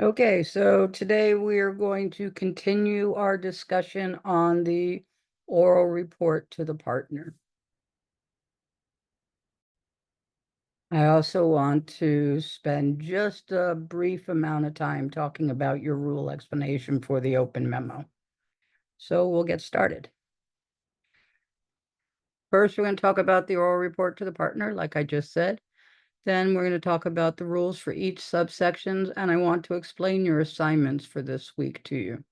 Okay, so today we are going to continue our discussion on the oral report to the partner. I also want to spend just a brief amount of time talking about your rule explanation for the open memo. So we'll get started. First, we're going to talk about the oral report to the partner, like I just said. Then we're going to talk about the rules for each subsections, and I want to explain your assignments for this week to you.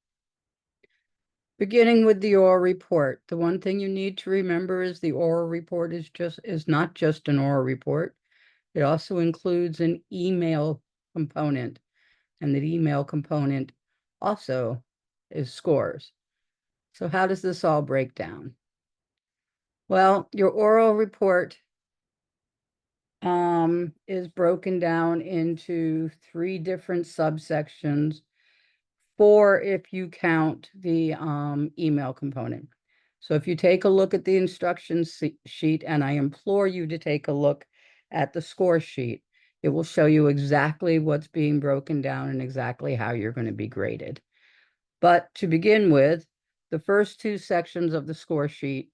Beginning with the oral report, the one thing you need to remember is the oral report is not just an oral report. It also includes an email component, and the email component also is scores. So how does this all break down? Well, your oral report is broken down into 3 different subsections, 4 if you count the email component. So if you take a look at the instructions sheet, and I implore you to take a look at the score sheet, it will show you exactly what's being broken down and exactly how you're going to be graded. But to begin with, the first 2 sections of the score sheet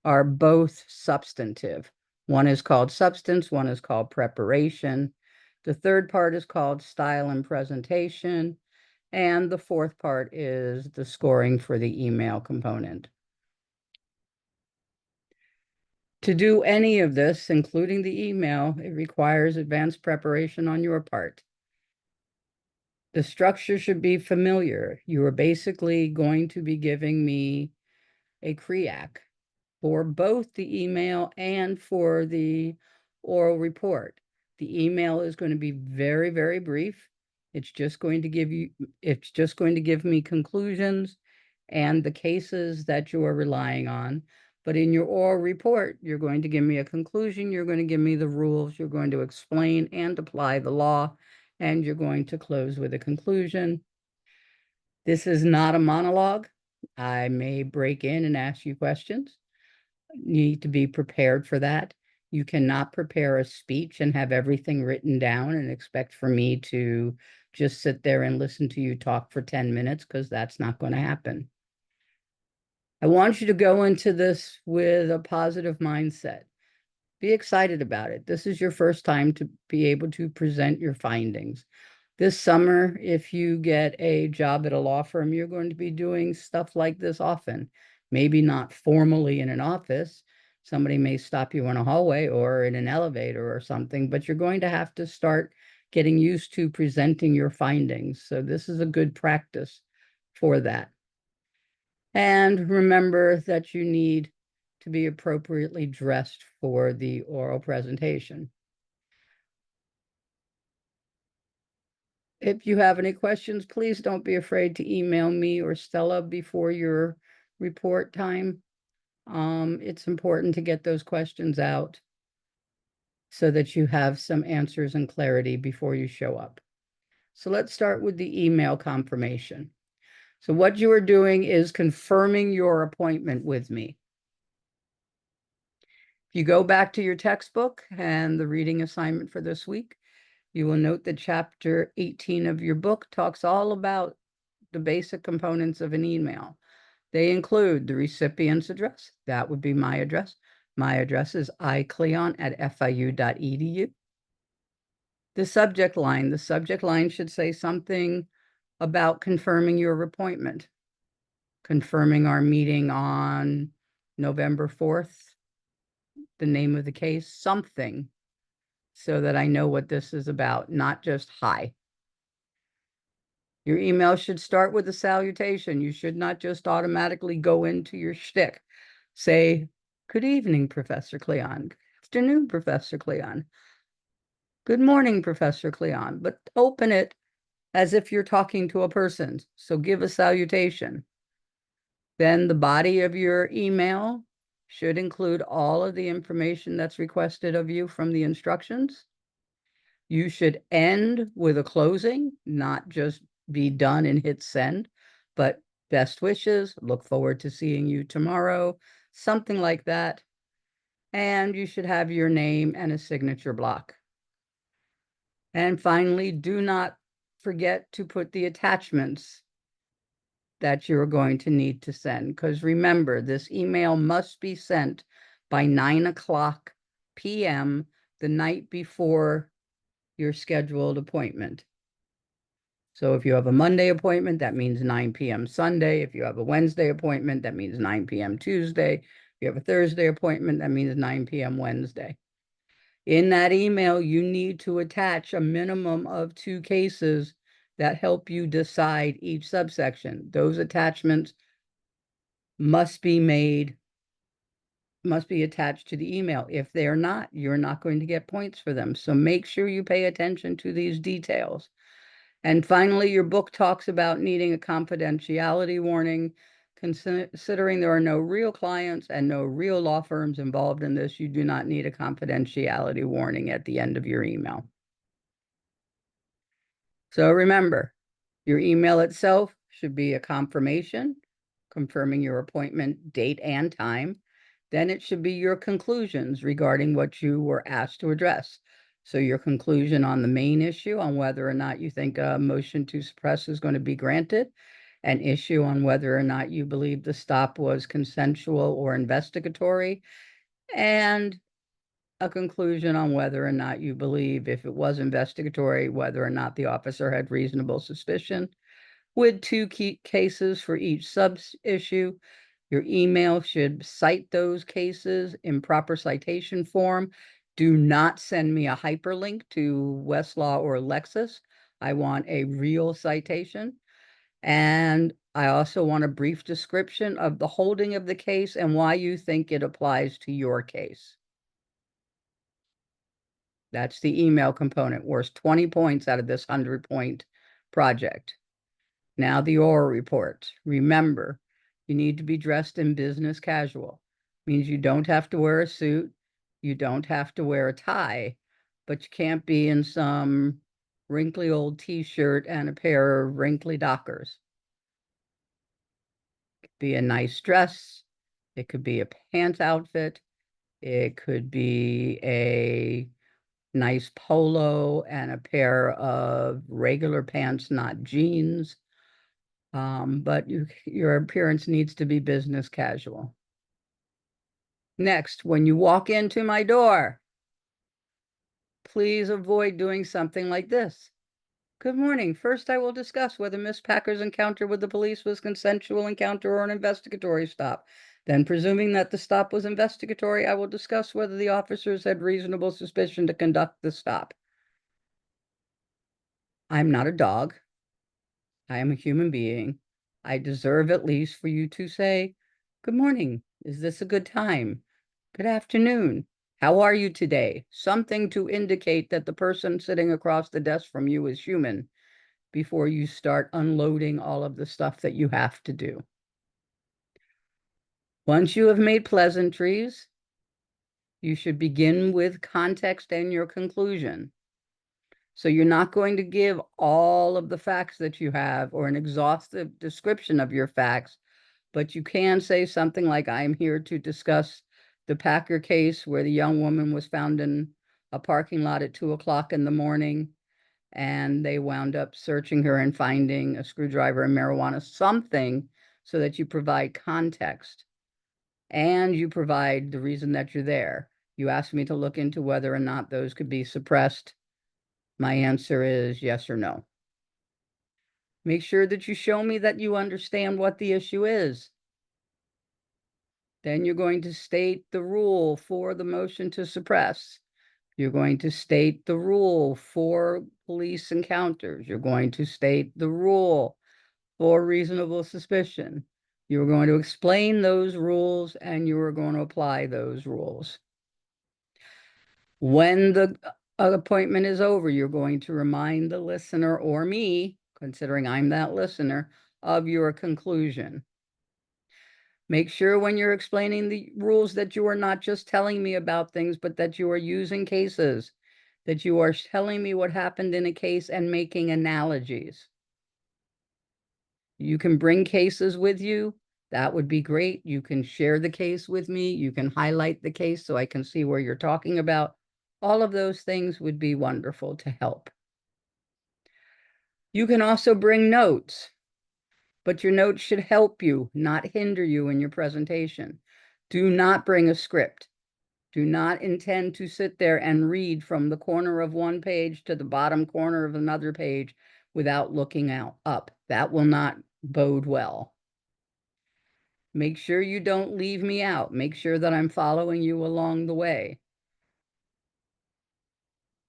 are both substantive. One is called substance, one is called preparation. The third part is called style and presentation. And the fourth part is the scoring for the email component. To do any of this, including the email, it requires advanced preparation on your part. The structure should be familiar. You are basically going to be giving me a CREAC for both the email and for the oral report. The email is going to be very, very brief. It's just going to give me conclusions and the cases that you are relying on. But in your oral report, you're going to give me a conclusion, you're going to give me the rules, you're going to explain and apply the law, and you're going to close with a conclusion. This is not a monologue. I may break in and ask you questions. You need to be prepared for that. You cannot prepare a speech and have everything written down and expect for me to just sit there and listen to you talk for 10 minutes, because that's not going to happen. I want you to go into this with a positive mindset. Be excited about it. This is your first time to be able to present your findings. This summer, if you get a job at a law firm, you're going to be doing stuff like this often. Maybe not formally in an office. Somebody may stop you in a hallway or in an elevator or something, but you're going to have to start getting used to presenting your findings. So this is a good practice for that. And remember that you need to be appropriately dressed for the oral presentation. If you have any questions, please don't be afraid to email me or Stella before your report time. It's important to get those questions out so that you have some answers and clarity before you show up. So let's start with the email confirmation. So what you are doing is confirming your appointment with me. If you go back to your textbook and the reading assignment for this week, you will note that chapter 18 of your book talks all about the basic components of an email. They include the recipient's address. That would be my address. My address is icleon@fiu.edu. The subject line should say something about confirming your appointment, confirming our meeting on November 4th, the name of the case, something, so that I know what this is about, not just hi. Your email should start with a salutation. You should not just automatically go into your shtick. Say, good evening, Professor Cleon. Good afternoon, Professor Cleon. Good morning, Professor Cleon. But open it as if you're talking to a person. So give a salutation. Then the body of your email should include all of the information that's requested of you from the instructions. You should end with a closing, not just be done and hit send, but best wishes, look forward to seeing you tomorrow, something like that. And you should have your name and a signature block. And finally, do not forget to put the attachments that you're going to need to send. Because remember, this email must be sent by 9 o'clock p.m. the night before your scheduled appointment. So if you have a Monday appointment, that means 9 p.m. Sunday. If you have a Wednesday appointment, that means 9 p.m. Tuesday. If you have a Thursday appointment, that means 9 p.m. Wednesday. In that email, you need to attach a minimum of 2 cases that help you decide each subsection. Those attachments must be attached to the email. If they're not, you're not going to get points for them. So make sure you pay attention to these details. And finally, your book talks about needing a confidentiality warning. Considering there are no real clients and no real law firms involved in this, you do not need a confidentiality warning at the end of your email. So remember, your email itself should be a confirmation, confirming your appointment date and time. Then it should be your conclusions regarding what you were asked to address. So your conclusion on the main issue on whether or not you think a motion to suppress is going to be granted, an issue on whether or not you believe the stop was consensual or investigatory, and a conclusion on whether or not you believe, if it was investigatory, whether or not the officer had reasonable suspicion, with 2 key cases for each sub-issue. Your email should cite those cases in proper citation form. Do not send me a hyperlink to Westlaw or Lexis. I want a real citation. And I also want a brief description of the holding of the case and why you think it applies to your case. That's the email component, worth 20 points out of this 100-point project. Now the oral report. Remember, you need to be dressed in business casual. Means you don't have to wear a suit, you don't have to wear a tie, but you can't be in some wrinkly old t-shirt and a pair of wrinkly Dockers. It could be a nice dress, it could be a pants outfit, it could be a nice polo and a pair of regular pants, not jeans. But your appearance needs to be business casual. Next, when you walk into my door, please avoid doing something like this. Good morning. First, I will discuss whether Miss Packer's encounter with the police was consensual encounter or an investigatory stop. Then, presuming that the stop was investigatory, I will discuss whether the officers had reasonable suspicion to conduct the stop. I'm not a dog. I am a human being. I deserve at least for you to say, good morning. Is this a good time? Good afternoon. How are you today? Something to indicate that the person sitting across the desk from you is human before you start unloading all of the stuff that you have to do. Once you have made pleasantries, you should begin with context and your conclusion. So you're not going to give all of the facts that you have or an exhaustive description of your facts, but you can say something like, I'm here to discuss the Packer case where the young woman was found in a parking lot at 2 o'clock in the morning, and they wound up searching her and finding a screwdriver and marijuana, something so that you provide context and you provide the reason that you're there. You asked me to look into whether or not those could be suppressed. My answer is yes or no. Make sure that you show me that you understand what the issue is. Then you're going to state the rule for the motion to suppress. You're going to state the rule for police encounters. You're going to state the rule for reasonable suspicion. You're going to explain those rules and you are going to apply those rules. When the appointment is over, you're going to remind the listener or me, considering I'm that listener, of your conclusion. Make sure when you're explaining the rules that you are not just telling me about things, but that you are using cases, that you are telling me what happened in a case and making analogies. You can bring cases with you. That would be great. You can share the case with me. You can highlight the case so I can see where you're talking about. All of those things would be wonderful to help. You can also bring notes, but your notes should help you, not hinder you in your presentation. Do not bring a script. Do not intend to sit there and read from the corner of one page to the bottom corner of another page without looking up. That will not bode well. Make sure you don't leave me out. Make sure that I'm following you along the way.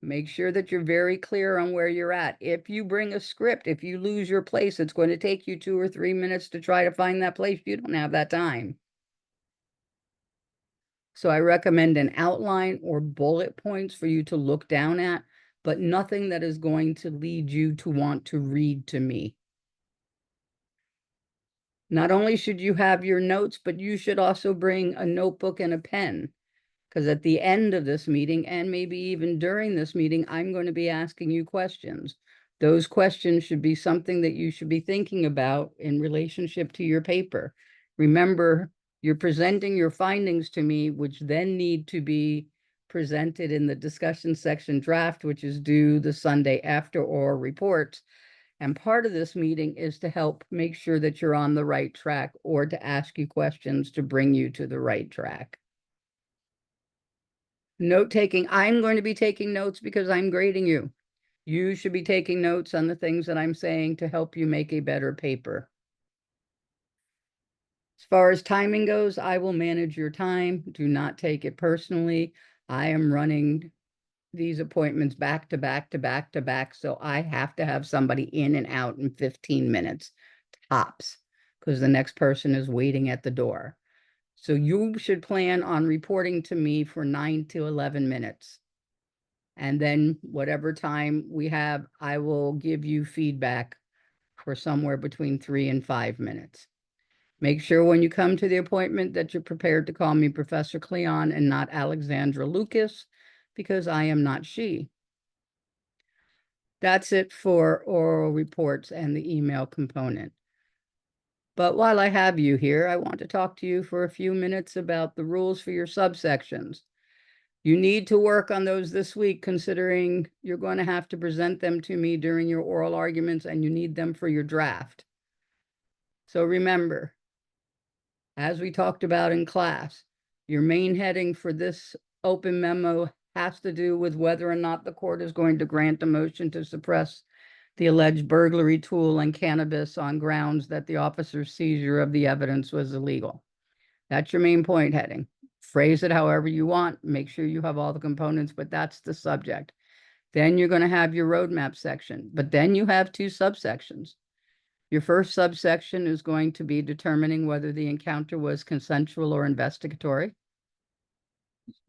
Make sure that you're very clear on where you're at. If you bring a script, if you lose your place, it's going to take you 2 or 3 minutes to try to find that place. You don't have that time. So I recommend an outline or bullet points for you to look down at, but nothing that is going to lead you to want to read to me. Not only should you have your notes, but you should also bring a notebook and a pen. Because at the end of this meeting, and maybe even during this meeting, I'm going to be asking you questions. Those questions should be something that you should be thinking about in relationship to your paper. Remember, you're presenting your findings to me, which then need to be presented in the discussion section draft, which is due the Sunday after oral reports. And part of this meeting is to help make sure that you're on the right track or to ask you questions to bring you to the right track. Note taking, I'm going to be taking notes because I'm grading you. You should be taking notes on the things that I'm saying to help you make a better paper. As far as timing goes, I will manage your time. Do not take it personally. I am running these appointments back to back to back to back, so I have to have somebody in and out in 15 minutes tops because the next person is waiting at the door. So you should plan on reporting to me for 9 to 11 minutes. And then whatever time we have, I will give you feedback for somewhere between 3 and 5 minutes. Make sure when you come to the appointment that you're prepared to call me Professor Cleon and not Alexandra Lucas, because I am not she. That's it for oral reports and the email component. But while I have you here, I want to talk to you for a few minutes about the rules for your subsections. You need to work on those this week, considering you're going to have to present them to me during your oral arguments and you need them for your draft. So remember, as we talked about in class, your main heading for this open memo has to do with whether or not the court is going to grant a motion to suppress the alleged burglary tool and cannabis on grounds that the officer's seizure of the evidence was illegal. That's your main point heading. Phrase it however you want. Make sure you have all the components, but that's the subject. Then you're going to have your roadmap section, but then you have 2 subsections. Your first subsection is going to be determining whether the encounter was consensual or investigatory.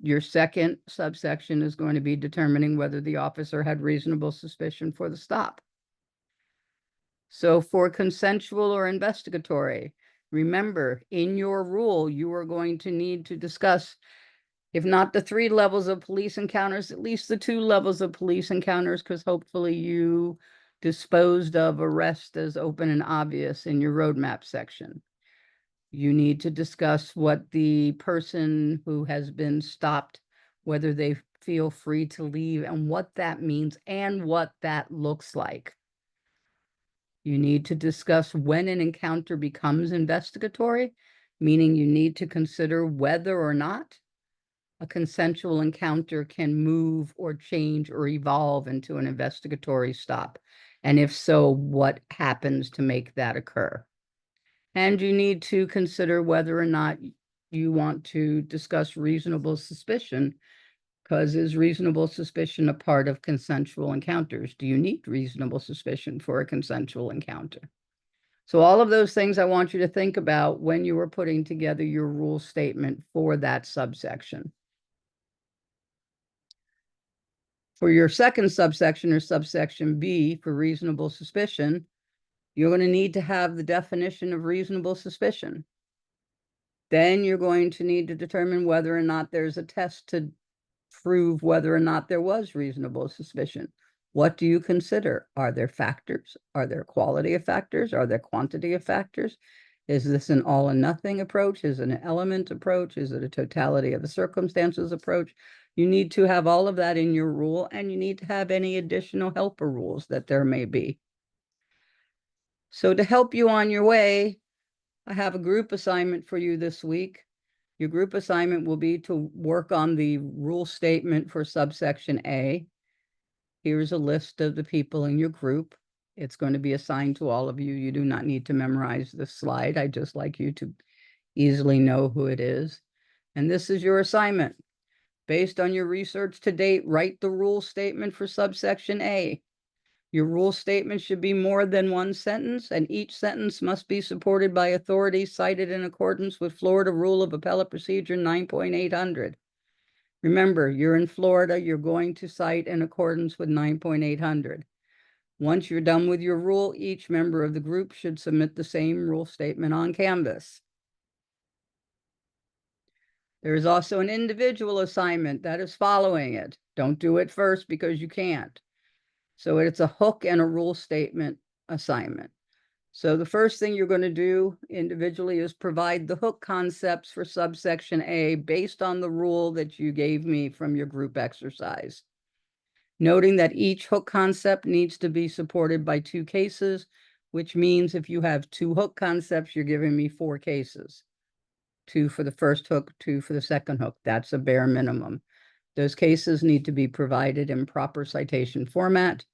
Your second subsection is going to be determining whether the officer had reasonable suspicion for the stop. So for consensual or investigatory, remember, in your rule, you are going to need to discuss, if not the 3 levels of police encounters, at least the 2 levels of police encounters, because hopefully you disposed of arrest as open and obvious in your roadmap section. You need to discuss what the person who has been stopped, whether they feel free to leave and what that means and what that looks like. You need to discuss when an encounter becomes investigatory, meaning you need to consider whether or not a consensual encounter can move or change or evolve into an investigatory stop. And if so, what happens to make that occur? And you need to consider whether or not you want to discuss reasonable suspicion, because is reasonable suspicion a part of consensual encounters? Do you need reasonable suspicion for a consensual encounter? So all of those things I want you to think about when you are putting together your rule statement for that subsection. For your second subsection, or subsection B, for reasonable suspicion, you're going to need to have the definition of reasonable suspicion. Then you're going to need to determine whether or not there's a test to prove whether or not there was reasonable suspicion. What do you consider? Are there factors? Are there quality of factors? Are there quantity of factors? Is this an all or nothing approach? Is it an element approach? Is it a totality of the circumstances approach? You need to have all of that in your rule, and you need to have any additional helper rules that there may be. So to help you on your way, I have a group assignment for you this week. Your group assignment will be to work on the rule statement for subsection A. Here's a list of the people in your group. It's going to be assigned to all of you. You do not need to memorize this slide. I'd just like you to easily know who it is. And this is your assignment. Based on your research to date, write the rule statement for subsection A. Your rule statement should be more than one sentence, and each sentence must be supported by authority cited in accordance with Florida Rule of Appellate Procedure 9.800. Remember, you're in Florida, you're going to cite in accordance with 9.800. Once you're done with your rule, each member of the group should submit the same rule statement on Canvas. There is also an individual assignment that is following it. Don't do it first because you can't. So it's a hook and a rule statement assignment. So the first thing you're going to do individually is provide the hook concepts for subsection A based on the rule that you gave me from your group exercise. Noting that each hook concept needs to be supported by 2 cases, which means if you have 2 hook concepts, you're giving me 4 cases. 2 for the first hook, 2 for the second hook. That's a bare minimum. Those cases need to be provided in proper citation format.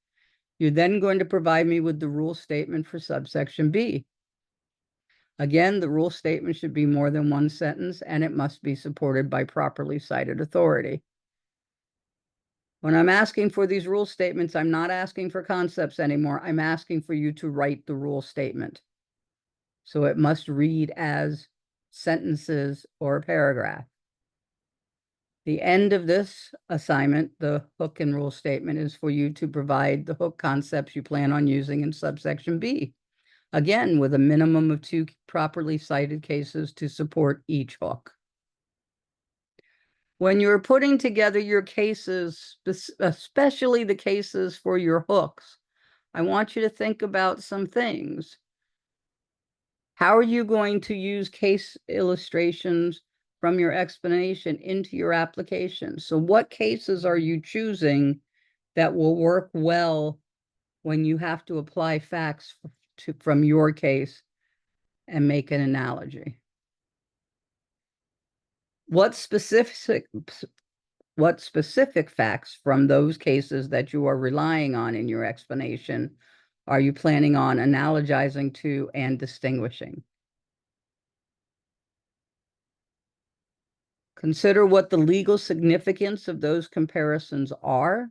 You're then going to provide me with the rule statement for subsection B. Again, the rule statement should be more than one sentence, and it must be supported by properly cited authority. When I'm asking for these rule statements, I'm not asking for concepts anymore. I'm asking for you to write the rule statement. So it must read as sentences or a paragraph. The end of this assignment, the hook and rule statement, is for you to provide the hook concepts you plan on using in subsection B. Again, with a minimum of 2 properly cited cases to support each hook. When you're putting together your cases, especially the cases for your hooks, I want you to think about some things. How are you going to use case illustrations from your explanation into your application? So what cases are you choosing that will work well when you have to apply facts from your case and make an analogy? What specific facts from those cases that you are relying on in your explanation are you planning on analogizing to and distinguishing? Consider what the legal significance of those comparisons are,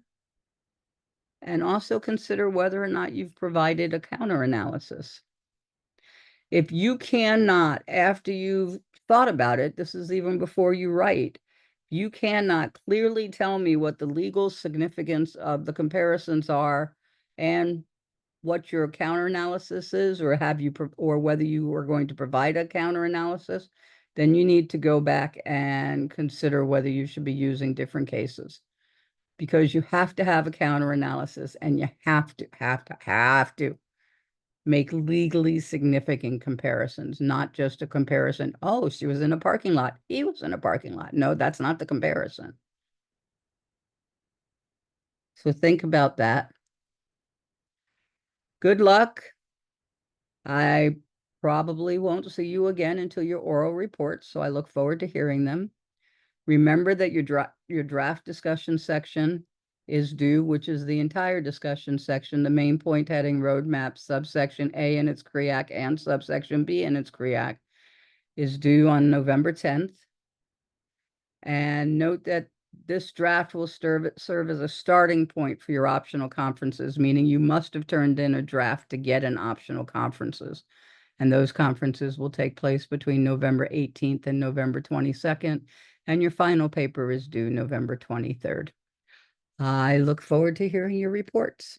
and also consider whether or not you've provided a counter-analysis. If you cannot, after you've thought about it, this is even before you write, you cannot clearly tell me what the legal significance of the comparisons are and what your counter-analysis is, or or whether you are going to provide a counter-analysis, then you need to go back and consider whether you should be using different cases, because you have to have a counter-analysis, and you have to make legally significant comparisons, not just a comparison. Oh, she was in a parking lot. He was in a parking lot. No, that's not the comparison. So think about that. Good luck. I probably won't see you again until your oral reports, so I look forward to hearing them. Remember that your draft discussion section is due, which is the entire discussion section, the main point heading roadmap, subsection A and its CREAC and subsection B and its CREAC, is due on November 10th. And note that this draft will serve as a starting point for your optional conferences, meaning you must have turned in a draft to get an optional conferences. And those conferences will take place between November 18th and November 22nd. And your final paper is due November 23rd. I look forward to hearing your reports.